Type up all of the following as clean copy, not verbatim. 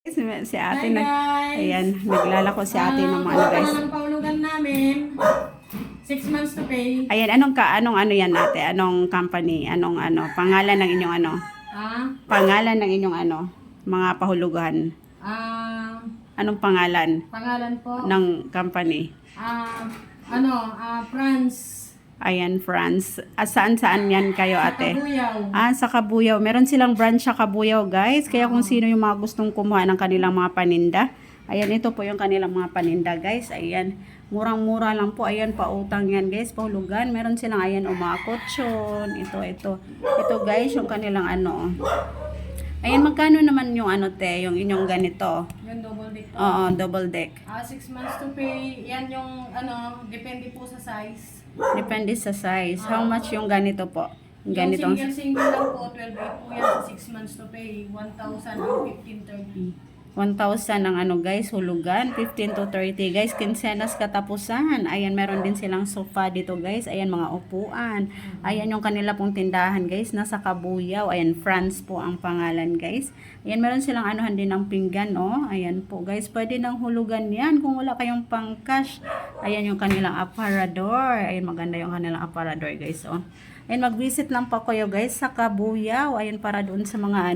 Si ate Hi na, guys! ayan, naglalako si ate ng mga ano guys. Ang paulugan namin, 6 months to pay. Ayan, anong ano yan ate? Anong company? Anong ano? Pangalan ng inyong ano? Ah, Pangalan ng inyong ano? Mga pahulugan. ah, Anong pangalan pangalan po, ng company? France, Ayan, France. At saan yan kayo ate? Kabuyaw. Sa Kabuyaw. Meron silang branch sa Kabuyaw, guys. Kaya kung sino yung mga gustong kumuha ng kanilang mga paninda. Ayan, ito po yung kanilang mga paninda, guys. Ayan, murang-mura lang po. Ayan, pautang yan, guys. Pahulugan. Meron silang, ayan, umakotsyon. Ito. Ito, guys, yung kanilang ano. Ayan, magkano naman yung ano, te? Yung inyong ganito. Yung double deck. Oo, double deck. 6 months to pay. Yan yung depende po sa size. Depende sa size. How much yung ganito po? Yung ganitong Yung single lang po, 12.8 po yan sa 6 months to pay. 1,000 ang 15.30. 1,000 ang ano guys, hulugan, 15 to 30 guys, kinsenas katapusan. Ayan, meron din silang sofa dito guys. Ayan, mga upuan. Ayan yung kanila pong tindahan guys, nasa Kabuyaw. Ayan, France po ang pangalan guys. Ayan, meron silang anuhan din ng pinggan, oh. Ayan po guys, pwede ng hulugan yan kung wala kayong pang cash. Ayan yung kanilang aparador. Ayan, maganda yung kanilang aparador guys, oh. Ayan, mag-visit lang po kayo guys sa Kabuyaw. Ayan, para doon sa mga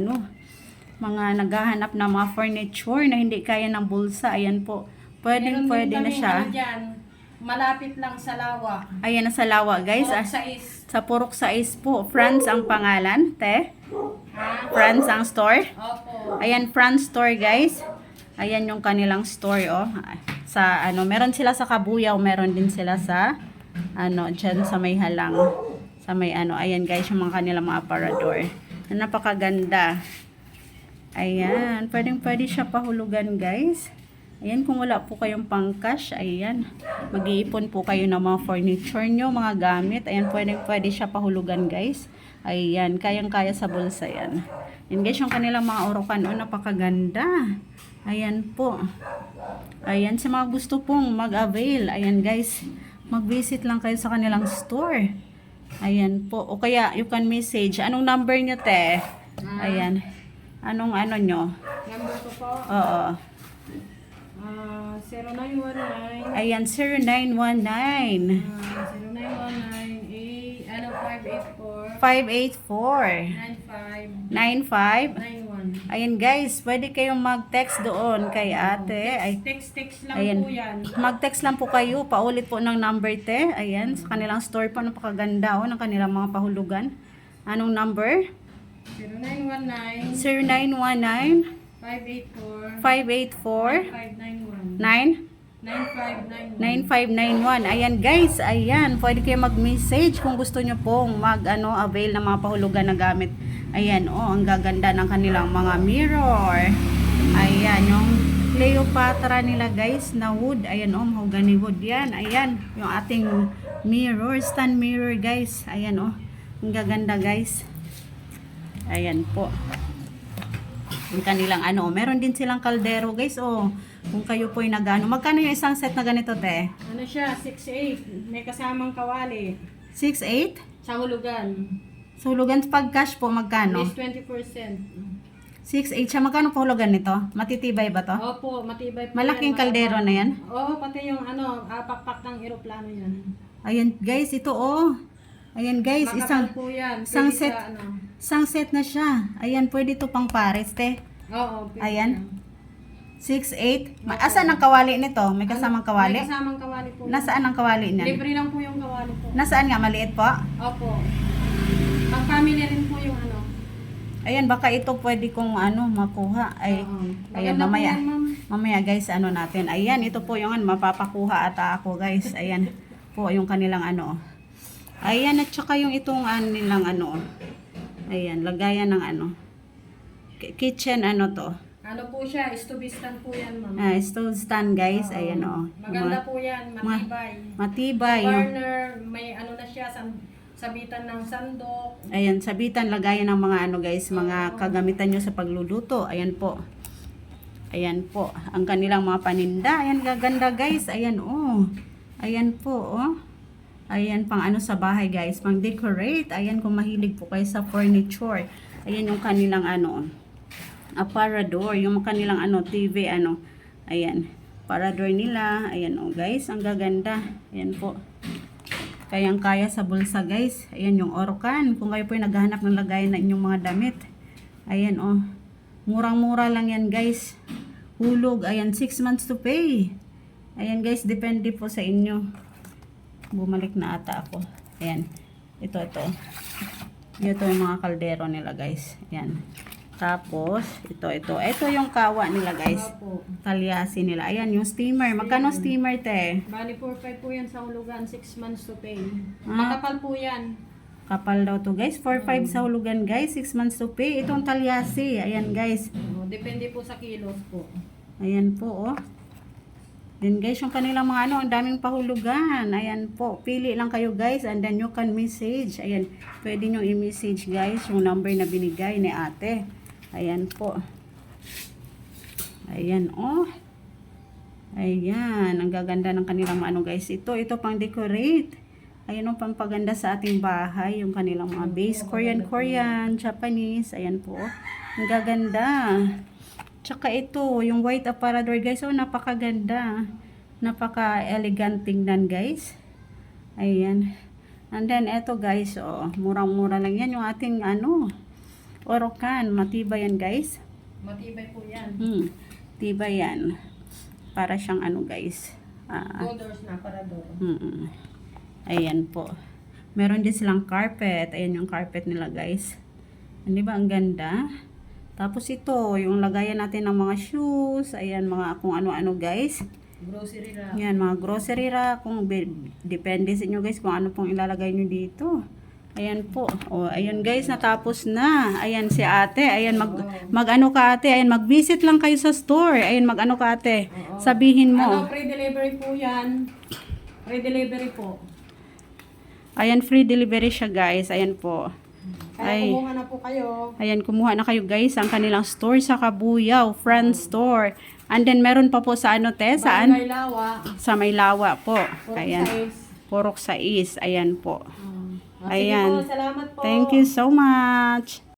mga naghahanap ng mga furniture na hindi kaya ng bulsa. Ayan po. Pwede na siya. Malapit lang sa Lawa. Ayan na sa Lawa, guys. Purok Sais. Sa Purok Sais po. France ang pangalan, te. Ha? France ang store. Opo. Ayan, France store, guys. Ayan yung kanilang store, oh. Sa ano, meron sila sa Kabuyaw, meron din sila sa diyan sa may halang. Sa may ayan guys, yung mga kanilang mga aparador. Napakaganda. Ayan, pwede siya pahulugan guys. Ayan, kung wala po kayong pang cash, ayan, mag-iipon po kayo ng mga furniture nyo, mga gamit. Ayan, pwede siya pahulugan guys. Ayan, kayang-kaya sa bulsa yan. Ayan guys, yung kanilang mga urukan, napakaganda. Ayan po. Ayan, sa mga gusto pong mag-avail, ayan guys, mag-visit lang kayo sa kanilang store. Ayan po. O kaya, you can message. Anong number nyo, te? Ayan. Anong nyo? Number ko po. Oo. 0919. Ayan, 0919. 584 584 95 95. 91. Ayan guys, pwede kayong mag-text doon kay ate. Text lang Ayan. po yan. Mag-text lang po kayo. Paulit po ng number, te. Ayan, sa kanilang store po. Napakaganda ng kanilang mga pahulugan. Anong number? 0919 0919 584 584 9591. 9 9591. 9591. Ayan guys, ayan, pwede kayo mag-message kung gusto nyo pong avail ng mga pahulugan na gamit. Ayan, oh, ang gaganda ng kanilang mga mirror. Ayan, yung Cleopatra nila guys na wood. Ayan, oh, mahogany wood yan. Ayan, yung ating mirror, stand mirror guys. Ayan, oh, ang gaganda guys. Ayan po. Yung kanilang meron din silang kaldero guys, oh. Kung kayo po ay magkano yung isang set na ganito, te? Ano siya? 6'8". May kasamang kawali. 6'8"? Sa hulugan. Sa hulugan pag cash po, magkano? Is 20%. 6'8" siya. Magkano po hulugan nito? Matitibay ba to? Opo, matibay po Malaking yan, kaldero na yan? Oo, pati yung pakpak ng eroplano yan. Ayan guys, ito oh. Ayan guys, Makapal po yan. isang Pwede set. sa Isang set na siya. Ayan, pwede to pang pares, te. Oo, pwede Ayan. yan. 6'8". Asan ang kawali nito? May kasamang kawali? May kasamang kawali po. Nasaan ang kawali niyan? Libre lang po yung kawali po. Nasaan nga? Maliit po? Opo. Pag family rin po yung Ayan, baka ito pwede kong makuha. Ay, ayan, Maganda po mamaya. yan, ma'am. Mamaya guys, natin. Ayan, ito po yung mapapakuha ata ako guys. Ayan po yung kanilang Ayan, at saka yung itong nilang Ayan, lagayan ng kitchen to. Ano po siya? Istubistan po yan, ma'am. Stove stand guys. Ayan oh. Maganda po yan. Matibay. Matibay. Burner. May na siya. Sabitan ng sandok. Ayan, sabitan, lagayan ng mga guys, mga kagamitan nyo sa pagluluto. Ayan po. Ayan po. Ang kanilang mga paninda. Ayan, gaganda guys. Ayan oh. Ayan po oh. Ayan, pang sa bahay guys, pang decorate. Ayan, kung mahilig po kayo sa furniture. Ayan yung kanilang aparador, yung kanilang ano, TV, ano, ayan, aparador nila, ayan oh guys, ang gaganda, ayan po, kayang-kaya sa bulsa guys, ayan yung Orkan, kung kayo po yung naghahanap ng lagayan na inyong mga damit, ayan oh, murang-mura lang yan guys, hulog, ayan, 6 months to pay, ayan guys, depende po sa inyo, bumalik na ata ako, ayan, ito, yung mga kaldero nila guys, ayan. Tapos, ito yung kawa nila guys. Opo. Talyasi nila. Ayan, yung steamer. Magkano steamer, te? Bali 4-5 po yan sa hulugan, 6 months to pay. Ah. Makapal po yan. Kapal daw to guys. 4-5 sa hulugan guys. 6 months to pay. Itong talyasi. Ayan guys. Depende po sa kilos po. Ayan po, oh. Then guys, yung kanilang mga ano, ang daming pahulugan. Ayan po. Pili lang kayo guys and then you can message. Ayan. Pwede nyo i-message guys yung number na binigay ni ate. Ayan po. Ayan, oh. Ayan. Ang gaganda ng kanilang ano guys. Ito pang decorate. Ayan ang pampaganda sa ating bahay. Yung kanilang mga base. Korean, Japanese. Ayan po. Ang gaganda. Tsaka ito, yung white aparador guys. Oh, napakaganda. Napaka-elegant tingnan guys. Ayan. And then, eto guys. Oh, murang-mura lang yan. Yung ating ano, Orkan. Matibay yan guys. Matibay po yan. Tibay yan. Para siyang ano guys. 2 doors na aparador. Ayan po. Meron din silang carpet. Ayan yung carpet nila guys. Hindi ba ang ganda? Tapos ito, yung lagayan natin ng mga shoes. Ayan, mga kung ano-ano guys. Grocery rack. Yan, mga grocery rack. Depende sa inyo guys kung ano pong ilalagay nyo dito. Ayan po. O, ayun guys, natapos na. Ayan si ate. Ayan, mag-ano ka ate. Ayan, mag-visit lang kayo sa store. Ayan, mag-ano ka ate. Sabihin mo. Free delivery po yan. Free delivery po. Ayan, free delivery siya guys. Ayan po. Kaya kumuha na po kayo. Ayan, kumuha na kayo guys ang kanilang store sa Kabuyaw, Friend Store. And then meron pa po sa ano te, saan? Barangay Lawa. Sa Maylawa po. Purok Ayan. size. Purok 6. Ayan po. Sige Ayan. po, salamat po. Thank you so much.